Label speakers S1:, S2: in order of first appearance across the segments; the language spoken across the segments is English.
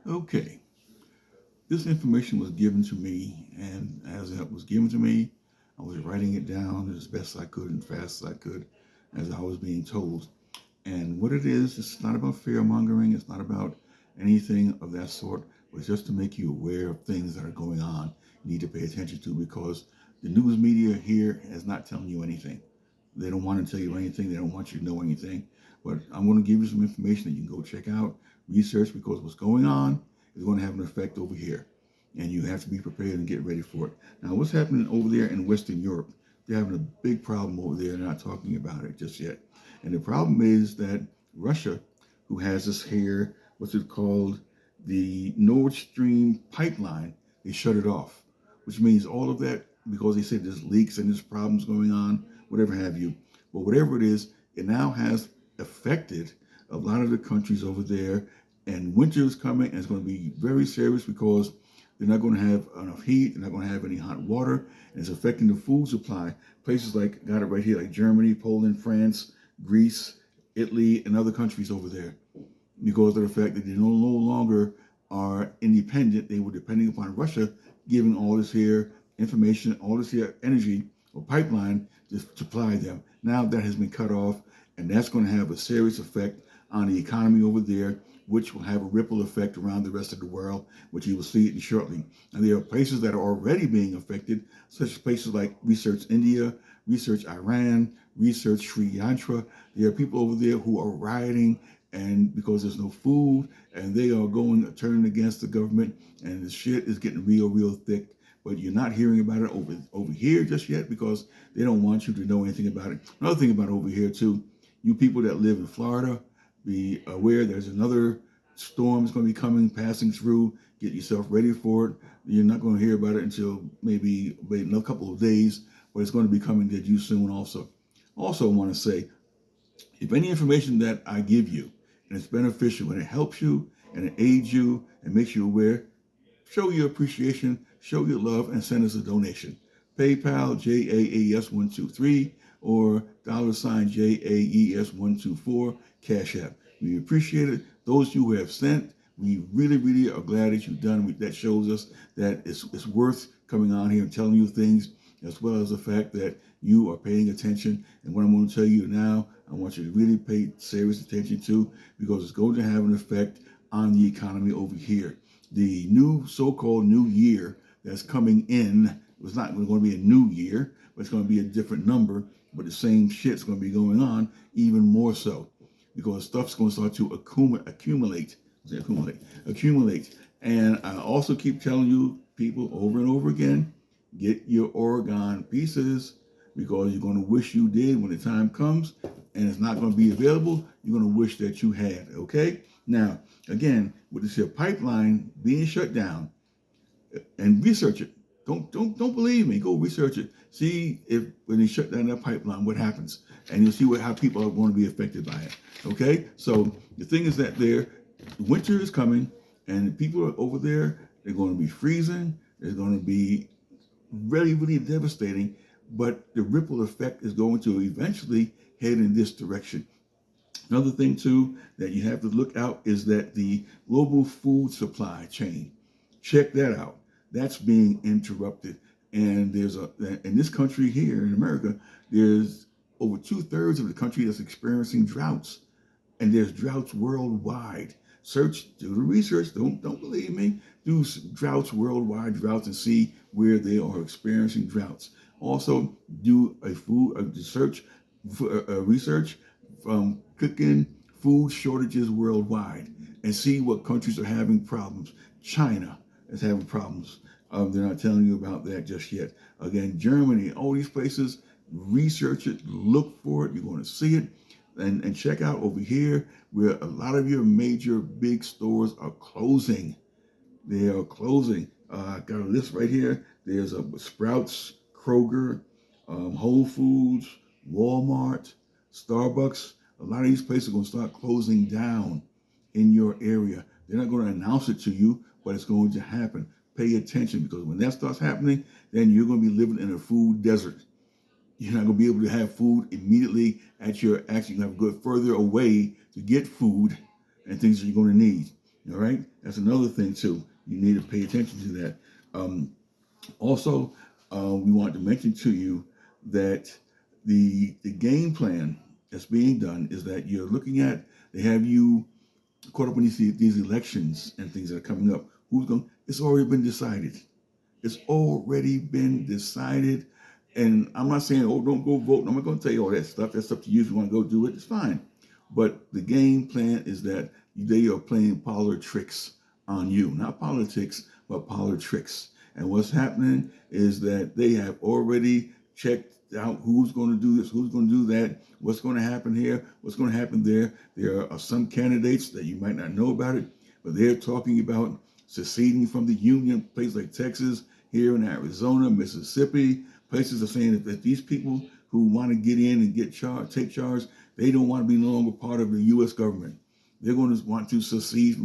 S1: Okay, this information was given to me, and as it was given to me, I was writing it down as best I could and fast as I could as I was being told. And what it is, it's not about fear mongering, it's not about anything of that sort, but it's just to make you aware of things that are going on you need to pay attention to because the news media here is not telling you anything. They don't want to tell you anything, they don't want you to know anything. But I'm going to give you some information that you can go check out, research, because what's going on is going to have an effect over here. And you have to be prepared and get ready for it. Now, what's happening over there in Western Europe? They're having a big problem over there. They're not talking about it just yet. And the problem is that Russia, who has this here, what's it called, the Nord Stream pipeline, they shut it off, which means all of that, because they said there's leaks and there's problems going on, whatever have you. But whatever it is, it now has affected a lot of the countries over there. And winter is coming, and it's going to be very serious because they're not going to have enough heat. They're not going to have any hot water. And it's affecting the food supply. Places like, got it right here, like Germany, Poland, France, Greece, Italy, and other countries over there. Because of the fact that they no longer are independent. They were depending upon Russia giving all this here information, all this here energy or pipeline to supply them. Now that has been cut off, and that's going to have a serious effect on the economy over there, which will have a ripple effect around the rest of the world, which you will see it shortly. And there are places that are already being affected, such as places like Research India, Research Iran, Research Sri Lanka. There are people over there who are rioting, and because there's no food, and they are turning against the government, and the shit is getting real thick. But you're not hearing about it over here just yet because they don't want you to know anything about it. Another thing about over here too, you people that live in Florida, be aware there's another storm that's going to be coming, passing through. Get yourself ready for it. You're not going to hear about it until maybe another couple of days, but it's going to be coming to you soon also. Also, I want to say, if any information that I give you and it's beneficial and it helps you and it aids you and makes you aware, show your appreciation, show your love, and send us a donation. PayPal, jaes123, or $jaes124, Cash App. We appreciate it. Those you who have sent, we really are glad that you've done. That shows us that it's worth coming on here and telling you things, as well as the fact that you are paying attention. And what I'm going to tell you now, I want you to really pay serious attention to, because it's going to have an effect on the economy over here. The new so-called new year that's coming in, it's not going to be a new year, but it's going to be a different number, but the same shit's going to be going on even more so, because stuff's going to start to accumulate. And I also keep telling you people over and over again, get your Oregon pieces, because you're going to wish you did when the time comes, and it's not going to be available. You're going to wish that you had, okay? Now, again, with this here pipeline being shut down, and research it. Don't believe me. Go research it. See if when they shut down that pipeline, what happens, and you'll see how people are going to be affected by it. Okay, so the thing is that winter is coming, and the people are over there. They're going to be freezing. They're going to be really devastating. But the ripple effect is going to eventually head in this direction. Another thing too that you have to look out is that the global food supply chain. Check that out. That's being interrupted. And in this country here in America, there's over 2/3 of the country that's experiencing droughts. And there's droughts worldwide. Do the research. Don't believe me. Do droughts worldwide, droughts, and see where they are experiencing droughts. Also, do a research from cooking food shortages worldwide and see what countries are having problems. China is having problems. They're not telling you about that just yet. Again, Germany, all these places, research it, look for it. You're going to see it. And check out over here where a lot of your major big stores are closing. They are closing. I got a list right here. There's a Sprouts, Kroger, Whole Foods, Walmart, Starbucks. A lot of these places are going to start closing down in your area. They're not going to announce it to you, but it's going to happen. Pay attention, because when that starts happening, then you're going to be living in a food desert. You're not going to be able to have food immediately at your action. You have to go further away to get food and things that you're going to need. All right, that's another thing too. You need to pay attention to that. Um, Also, we want to mention to you that the game plan that's being done is that you're looking at, they have you caught up in these elections and things that are coming up. Who's going? It's already been decided. It's already been decided. And I'm not saying, oh, don't go vote. I'm not going to tell you all that stuff. That's up to you. If you want to go do it, it's fine. But the game plan is that they are playing parlor tricks on you. Not politics, but parlor tricks. And what's happening is that they have already checked out who's going to do this, who's going to do that, what's going to happen here, what's going to happen there. There are some candidates that you might not know about it, but they're talking about seceding from the Union. Places like Texas, here in Arizona, Mississippi, places are saying that these people who want to get in and take charge, they don't want to be no longer part of the U.S. government. They're going to want to secede.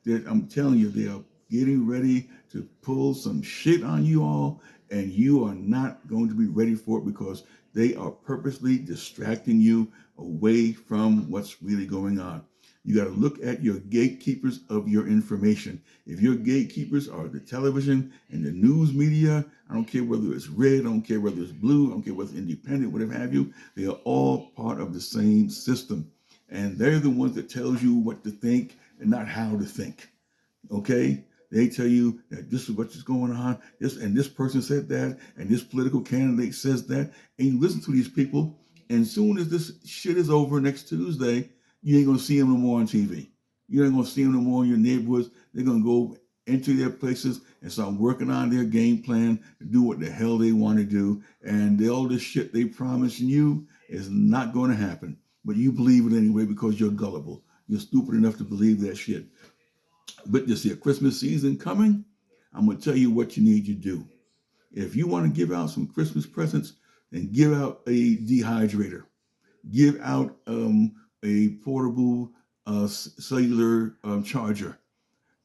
S1: I'm telling you, they are getting ready to pull some shit on you all, and you are not going to be ready for it because they are purposely distracting you away from what's really going on. You got to look at your gatekeepers of your information. If your gatekeepers are the television and the news media, I don't care whether it's red, I don't care whether it's blue, I don't care whether it's independent, whatever have you, they are all part of the same system. And they're the ones that tells you what to think and not how to think. Okay? They tell you that this is what's going on, this person said that, and this political candidate says that, and you listen to these people, and as soon as this shit is over next Tuesday, you ain't gonna see them no more on TV. You ain't gonna see them no more in your neighborhoods. They're gonna go into their places and start working on their game plan to do what the hell they want to do, and all this shit they promising you is not going to happen. But you believe it anyway because you're gullible. You're stupid enough to believe that shit. But you see a Christmas season coming, I'm going to tell you what you need to do. If you want to give out some Christmas presents, then give out a dehydrator. Give out a portable cellular charger.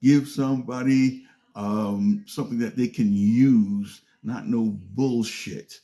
S1: Give somebody something that they can use, not no bullshit.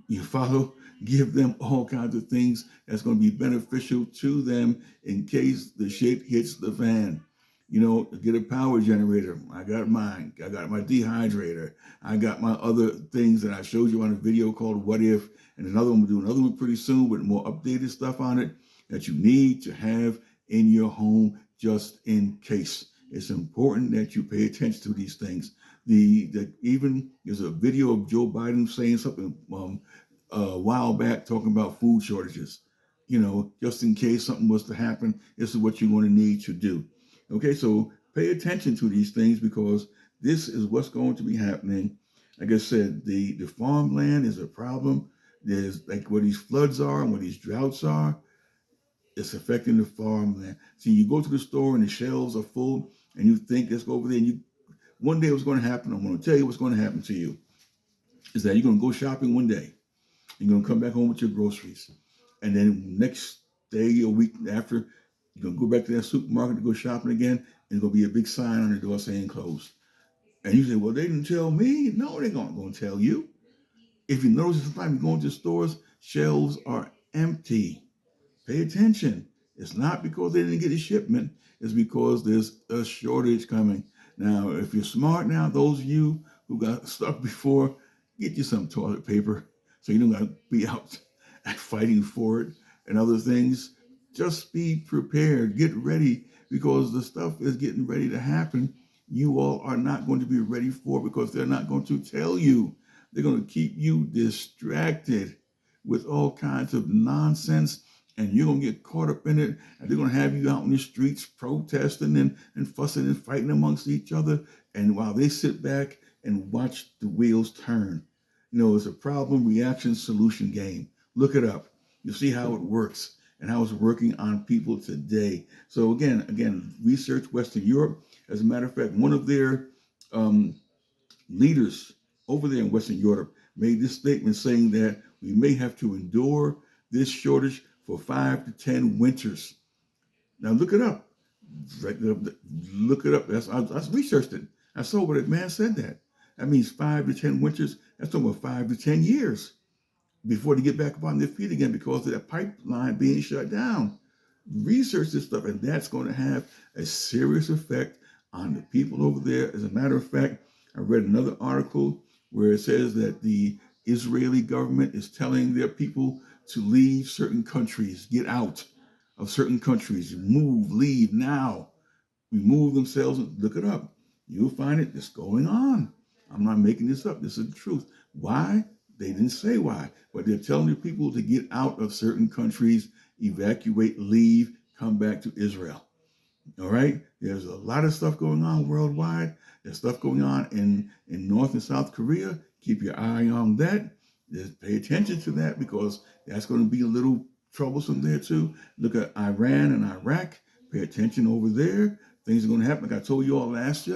S1: You follow? Give them all kinds of things that's going to be beneficial to them in case the shit hits the fan. Get a power generator. I got mine. I got my dehydrator. I got my other things that I showed you on a video called What If, and another one. We'll do another one pretty soon with more updated stuff on it that you need to have in your home just in case. It's important that you pay attention to these things. Even there's a video of Joe Biden saying something a while back talking about food shortages. Just in case something was to happen, this is what you're going to need to do. Okay, so pay attention to these things because this is what's going to be happening. Like I said, the farmland is a problem. There's like where these floods are and where these droughts are, it's affecting the farmland. See, you go to the store and the shelves are full and you think, let's go over there, and one day what's going to happen, I'm going to tell you what's going to happen to you, is that you're going to go shopping one day. You're going to come back home with your groceries. And then next day, a week after, you're going to go back to that supermarket to go shopping again, and there's going to be a big sign on the door saying closed. And you say, well, they didn't tell me. No, they're not going to tell you. If you notice, sometimes you go into stores, shelves are empty. Pay attention. It's not because they didn't get a shipment. It's because there's a shortage coming. Now, if you're smart now, those of you who got stuck before, get you some toilet paper so you don't got to be out fighting for it and other things. Just be prepared. Get ready because the stuff is getting ready to happen. You all are not going to be ready for it because they're not going to tell you. They're going to keep you distracted with all kinds of nonsense, and you're going to get caught up in it, and they're going to have you out in the streets protesting and fussing and fighting amongst each other, and while they sit back and watch the wheels turn. It's a problem, reaction, solution game. Look it up. You'll see how it works and how it's working on people today. So again, research Western Europe. As a matter of fact, one of their leaders over there in Western Europe made this statement saying that we may have to endure this shortage for 5 to 10 winters. Now look it up. Look it up. I researched it. I saw what a man said that. That means 5 to 10 winters. That's over 5 to 10 years before they get back up on their feet again because of that pipeline being shut down. Research this stuff, and that's going to have a serious effect on the people over there. As a matter of fact, I read another article where it says that the Israeli government is telling their people to leave certain countries, get out of certain countries, move, leave now, remove themselves. Look it up. You'll find it. It's going on. I'm not making this up. This is the truth. Why? They didn't say why, but they're telling the people to get out of certain countries, evacuate, leave, come back to Israel. All right. There's a lot of stuff going on worldwide. There's stuff going on in North and South Korea. Keep your eye on that. Just pay attention to that because that's going to be a little troublesome there too. Look at Iran and Iraq. Pay attention over there. Things are going to happen. Like I told you all last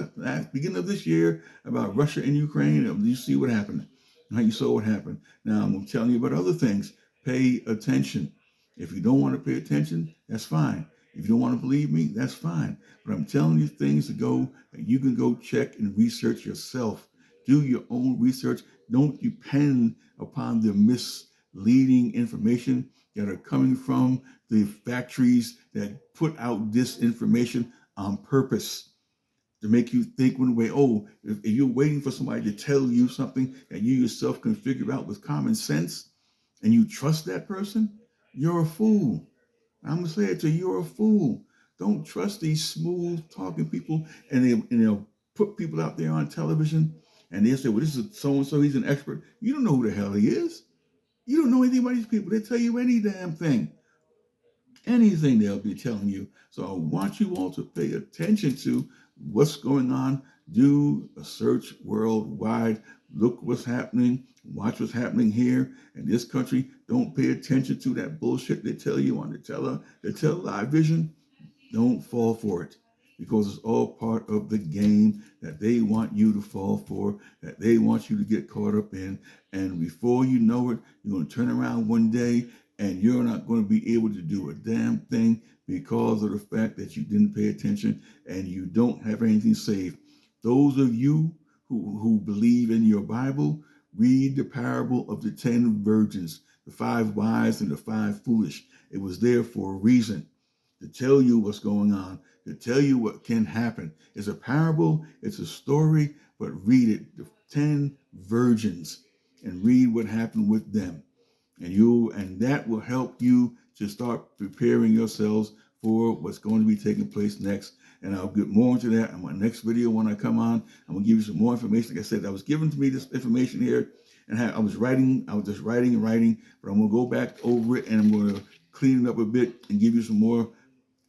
S1: beginning of this year about Russia and Ukraine. You see what happened. How you saw what happened. Now I'm telling you about other things. Pay attention. If you don't want to pay attention, that's fine. If you don't want to believe me, that's fine. But I'm telling you things to go that you can go check and research yourself. Do your own research. Don't depend upon the misleading information that are coming from the factories that put out this information on purpose to make you think one way. Oh, if you're waiting for somebody to tell you something that you yourself can figure out with common sense and you trust that person, you're a fool. I'm going to say it to you, you're a fool. Don't trust these smooth talking people and they'll put people out there on television and they'll say, well, this is so-and-so, he's an expert. You don't know who the hell he is. You don't know anything about these people. They tell you any damn thing. Anything they'll be telling you. So I want you all to pay attention to what's going on. Do a search worldwide. Look what's happening. Watch what's happening here in this country. Don't pay attention to that bullshit they tell you on the television. Don't fall for it because it's all part of the game that they want you to fall for, that they want you to get caught up in. And before you know it, you're going to turn around one day and you're not going to be able to do a damn thing because of the fact that you didn't pay attention and you don't have anything saved. Those of you who believe in your Bible, read the parable of the 10 virgins, the 5 wise and the 5 foolish. It was there for a reason, to tell you what's going on, to tell you what can happen. It's a parable, it's a story, but read it, the 10 virgins, and read what happened with them. And that will help you to start preparing yourselves for what's going to be taking place next. And I'll get more into that in my next video when I come on. I'm going to give you some more information. Like I said, that was given to me this information here, and I was just writing and writing, but I'm going to go back over it and I'm going to clean it up a bit and give you some more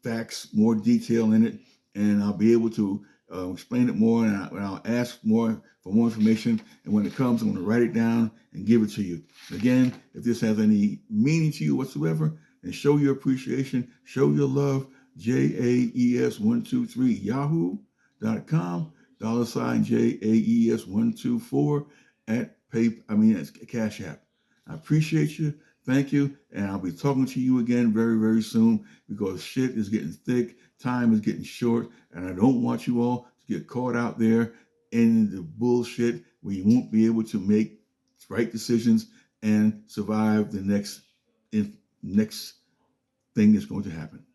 S1: facts, more detail in it, and I'll be able to explain it more, and I'll ask for more information, and when it comes, I'm going to write it down and give it to you. Again, if this has any meaning to you whatsoever, then show your appreciation, show your love, jaes123 yahoo.com, $jaes124 that's Cash App. I appreciate you. Thank you. And I'll be talking to you again very, very soon because shit is getting thick. Time is getting short. And I don't want you all to get caught out there in the bullshit where you won't be able to make right decisions and survive the next thing that's going to happen.